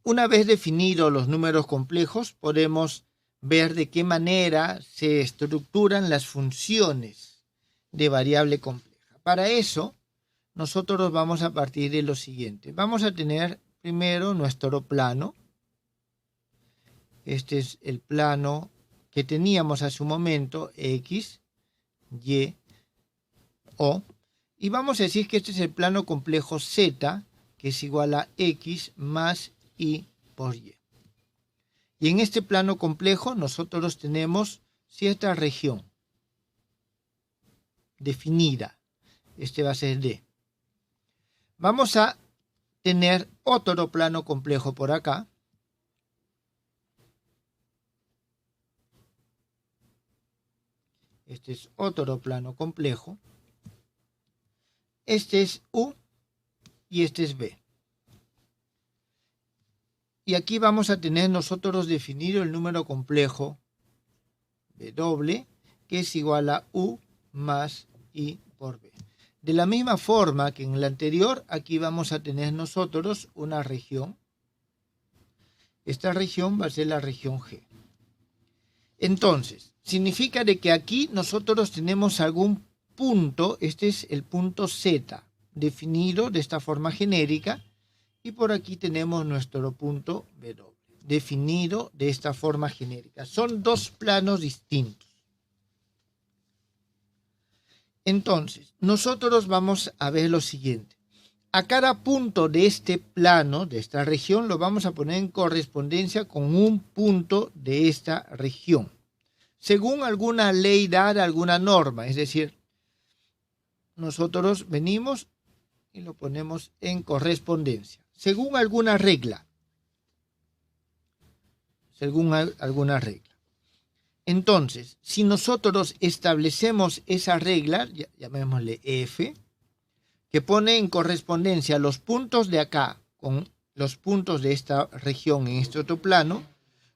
Una vez definidos los números complejos, podemos ver de qué manera se estructuran las funciones de variable compleja. Para eso, nosotros vamos a partir de lo siguiente. Vamos a tener primero nuestro plano. Este es el plano que teníamos hace un momento, X, Y, O. Y vamos a decir que este es el plano complejo Z, que es igual a X más Y por Y. Y en este plano complejo nosotros tenemos cierta región definida. Este va a ser D. Vamos a tener otro plano complejo por acá. Este es otro plano complejo. Este es U y este es B. Y aquí vamos a tener nosotros definido el número complejo W, que es igual a U más I por B. De la misma forma que en el anterior, aquí vamos a tener nosotros una región. Esta región va a ser la región G. Entonces, significa de que aquí nosotros tenemos algún punto, este es el punto Z, definido de esta forma genérica, y por aquí tenemos nuestro punto W, definido de esta forma genérica. Son dos planos distintos. Entonces, nosotros vamos a ver lo siguiente. A cada punto de este plano, de esta región, lo vamos a poner en correspondencia con un punto de esta región, según alguna ley dada, alguna norma. Es decir, nosotros venimos y lo ponemos en correspondencia, según alguna regla. Según alguna regla. Entonces, si nosotros establecemos esa regla, llamémosle F, que pone en correspondencia los puntos de acá con los puntos de esta región en este otro plano,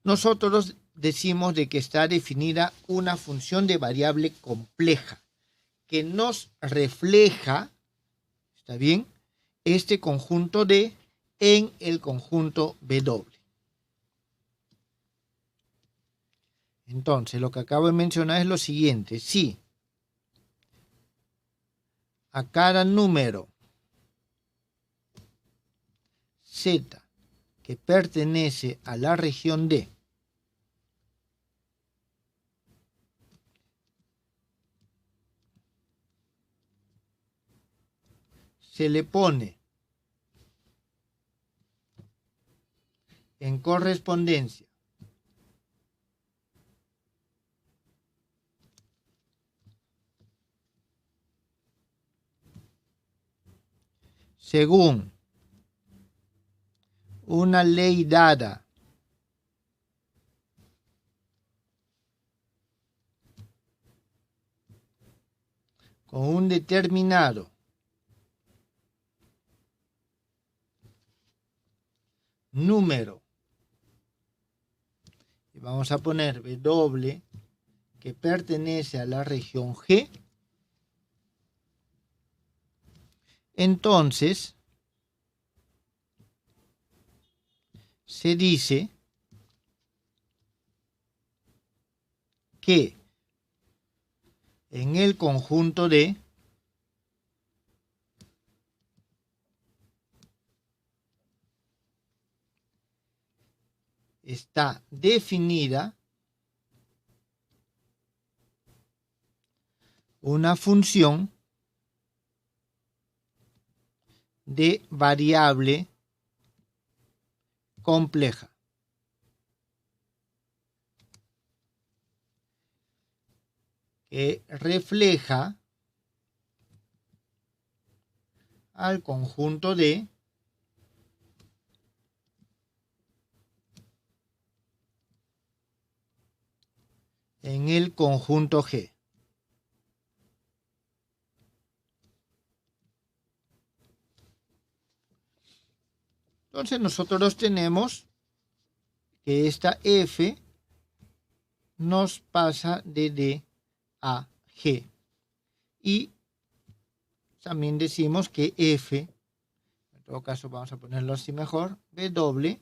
nosotros decimos de que está definida una función de variable compleja que nos refleja, ¿está bien?, este conjunto D en el conjunto W. Entonces, lo que acabo de mencionar es lo siguiente. Si a cada número Z que pertenece a la región D se le pone en correspondencia según una ley dada con un determinado número, y vamos a poner W que pertenece a la región G, entonces se dice que en el conjunto D está definida una función de variable compleja. Que refleja al conjunto D en el conjunto G. Entonces nosotros tenemos que esta F nos pasa de D a G. Y también decimos que F, en todo caso vamos a ponerlo así mejor, W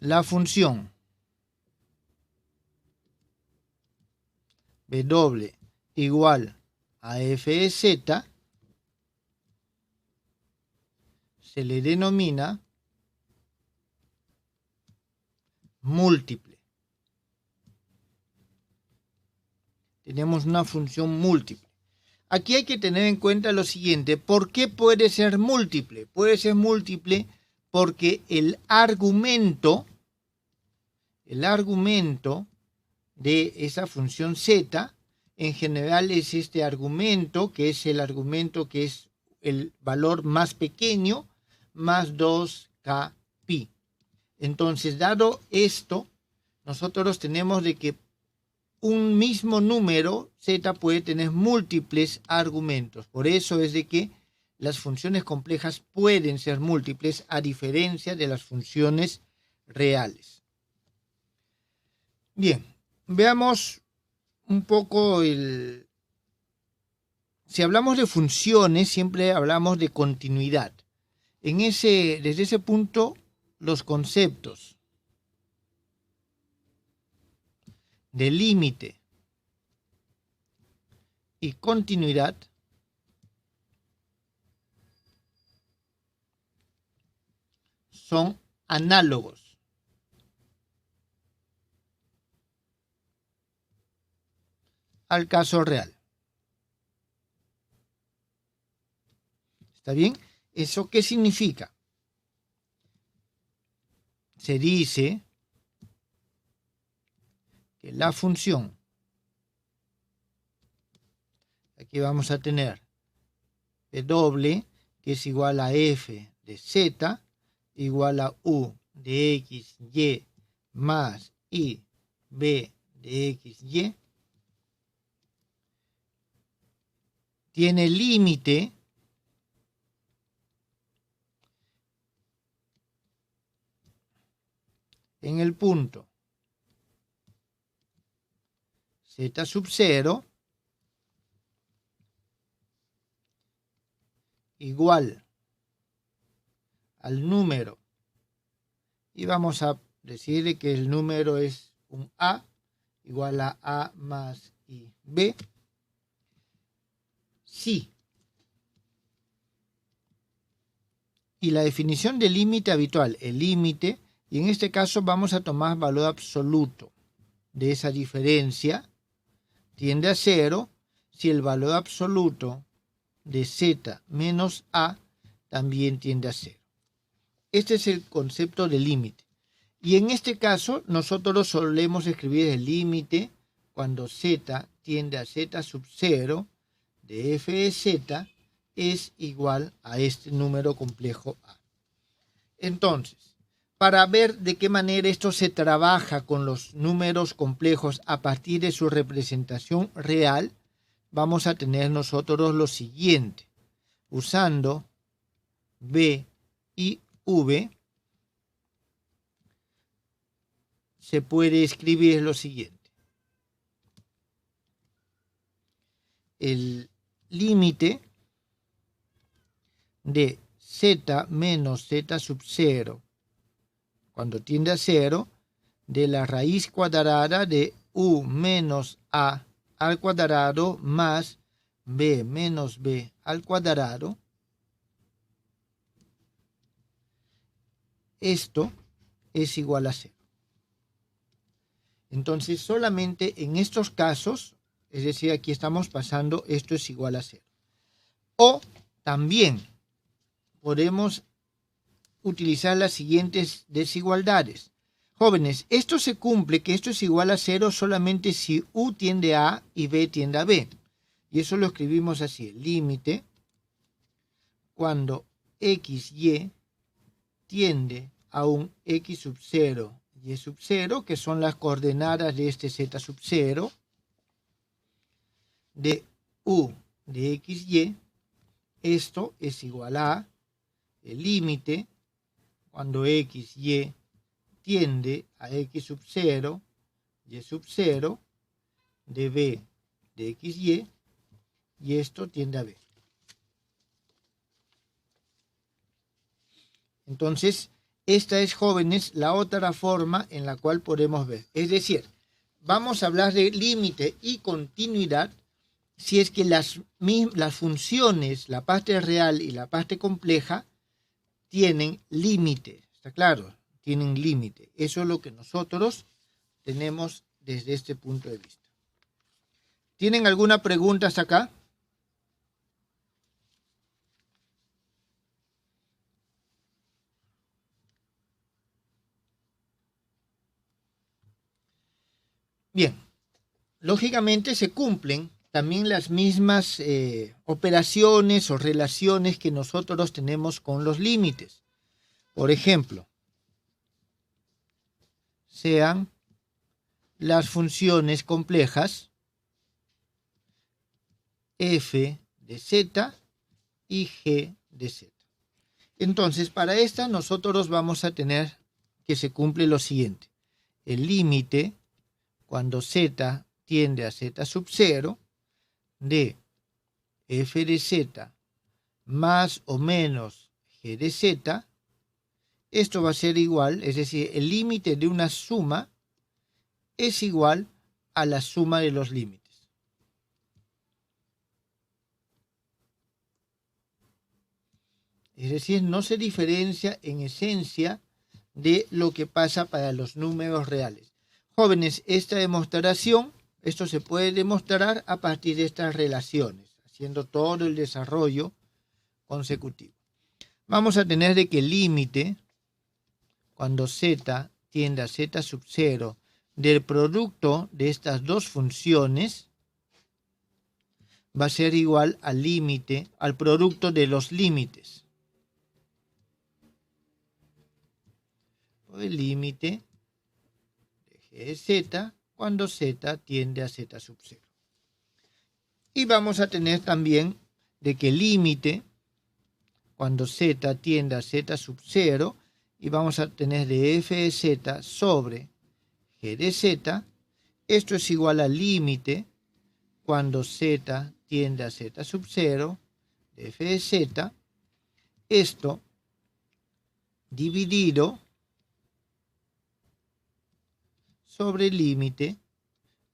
la función W igual a f de z se le denomina múltiple. Tenemos una función múltiple. Aquí hay que tener en cuenta lo siguiente. ¿Por qué puede ser múltiple? Puede ser múltiple porque el argumento de esa función z en general es este argumento, que es el argumento que es el valor más pequeño, más 2k pi. Entonces, dado esto, nosotros tenemos de que un mismo número z puede tener múltiples argumentos. Por eso es de que las funciones complejas pueden ser múltiples a diferencia de las funciones reales. Bien, veamos un poco si hablamos de funciones, siempre hablamos de continuidad. Desde ese punto, los conceptos de límite y continuidad son análogos. Al caso real. ¿Está bien? ¿Eso qué significa? Se dice que la función, aquí vamos a tener W, que es igual a f de z, igual a u de x, y, más i, b de x, y, tiene límite en el punto z sub 0 igual al número, y vamos a decir que el número es un a igual a más i, b, sí. Y la definición de límite habitual, el límite, y en este caso vamos a tomar valor absoluto de esa diferencia, tiende a 0 si el valor absoluto de z menos a también tiende a 0. Este es el concepto de límite. Y en este caso nosotros solemos escribir el límite cuando z tiende a z sub 0 de f de z es igual a este número complejo a. Entonces, para ver de qué manera esto se trabaja con los números complejos a partir de su representación real, vamos a tener nosotros lo siguiente. Usando b y v, se puede escribir lo siguiente. El límite de z menos z sub 0, cuando tiende a 0, de la raíz cuadrada de u menos a al cuadrado más b menos b al cuadrado. Esto es igual a 0. Entonces, solamente en estos casos, es decir, aquí estamos pasando, esto es igual a 0. O también podemos utilizar las siguientes desigualdades. Jóvenes, esto se cumple, que esto es igual a 0 solamente si u tiende a A y b tiende a B. Y eso lo escribimos así, el límite cuando x, y tiende a un x sub 0, y sub 0, que son las coordenadas de este z sub 0, de u de x, y, esto es igual a el límite cuando x, y tiende a x sub 0, y sub 0, de b de x, y esto tiende a b. Entonces, esta es, jóvenes, la otra forma en la cual podemos ver. Es decir, vamos a hablar de límite y continuidad si es que las funciones, la parte real y la parte compleja, tienen límite. ¿Está claro? Tienen límite. Eso es lo que nosotros tenemos desde este punto de vista. ¿Tienen alguna pregunta hasta acá? Bien, lógicamente se cumplen también las mismas operaciones o relaciones que nosotros tenemos con los límites. Por ejemplo, sean las funciones complejas f de z y g de z. Entonces, para esta nosotros vamos a tener que se cumple lo siguiente. El límite, cuando z tiende a z sub 0, de f de z más o menos g de z, esto va a ser igual, es decir, el límite de una suma es igual a la suma de los límites. Es decir, no se diferencia en esencia de lo que pasa para los números reales. Jóvenes, esta demostración, esto se puede demostrar a partir de estas relaciones, haciendo todo el desarrollo consecutivo. Vamos a tener de que el límite, cuando z tiende a z sub 0, del producto de estas dos funciones, va a ser igual al límite, al producto de los límites. El límite de g de z cuando z tiende a z sub 0. Y vamos a tener también de que el límite cuando z tiende a z sub 0, y vamos a tener de f de z sobre g de z, esto es igual al límite cuando z tiende a z sub 0 de f de z, esto dividido sobre el límite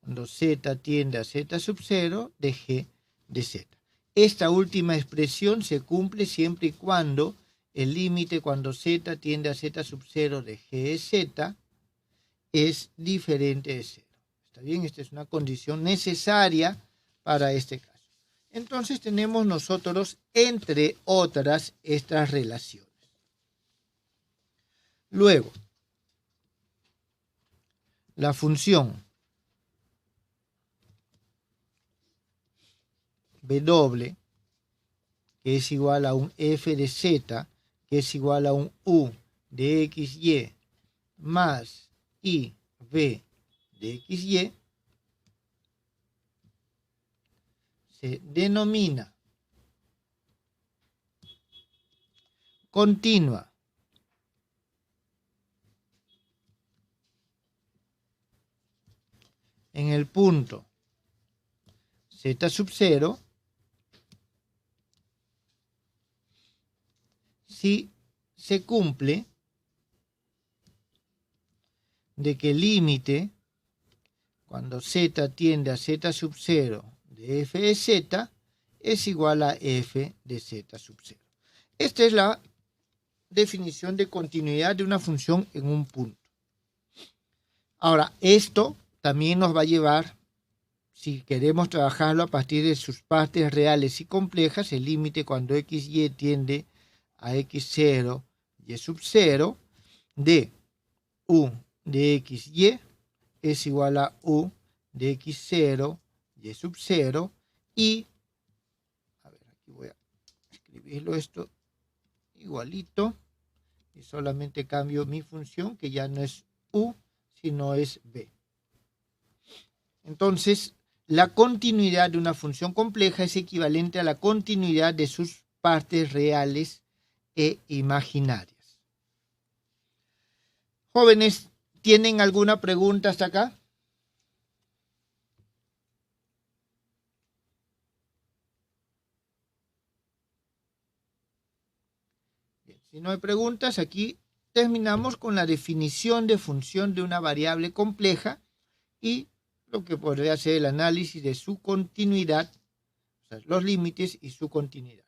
cuando z tiende a z sub 0 de g de z. Esta última expresión se cumple siempre y cuando el límite cuando z tiende a z sub 0 de g de z es diferente de 0. ¿Está bien? Esta es una condición necesaria para este caso. Entonces tenemos nosotros, entre otras, estas relaciones. Luego, la función W, que es igual a un f de z, que es igual a un u de xy, más i v de xy, se denomina continua en el punto z sub 0 si se cumple de que el límite cuando z tiende a z sub 0 de f de z es igual a f de z sub 0. Esta es la definición de continuidad de una función en un punto. Ahora, esto también nos va a llevar, si queremos trabajarlo a partir de sus partes reales y complejas, el límite cuando xy tiende a x0 y sub 0 de u de xy es igual a u de x0 y sub 0 y, a ver, aquí voy a escribirlo esto igualito y solamente cambio mi función que ya no es u sino es b. Entonces, la continuidad de una función compleja es equivalente a la continuidad de sus partes reales e imaginarias. Jóvenes, ¿tienen alguna pregunta hasta acá? Bien, si no hay preguntas, aquí terminamos con la definición de función de una variable compleja y lo que podría ser el análisis de su continuidad, o sea, los límites y su continuidad.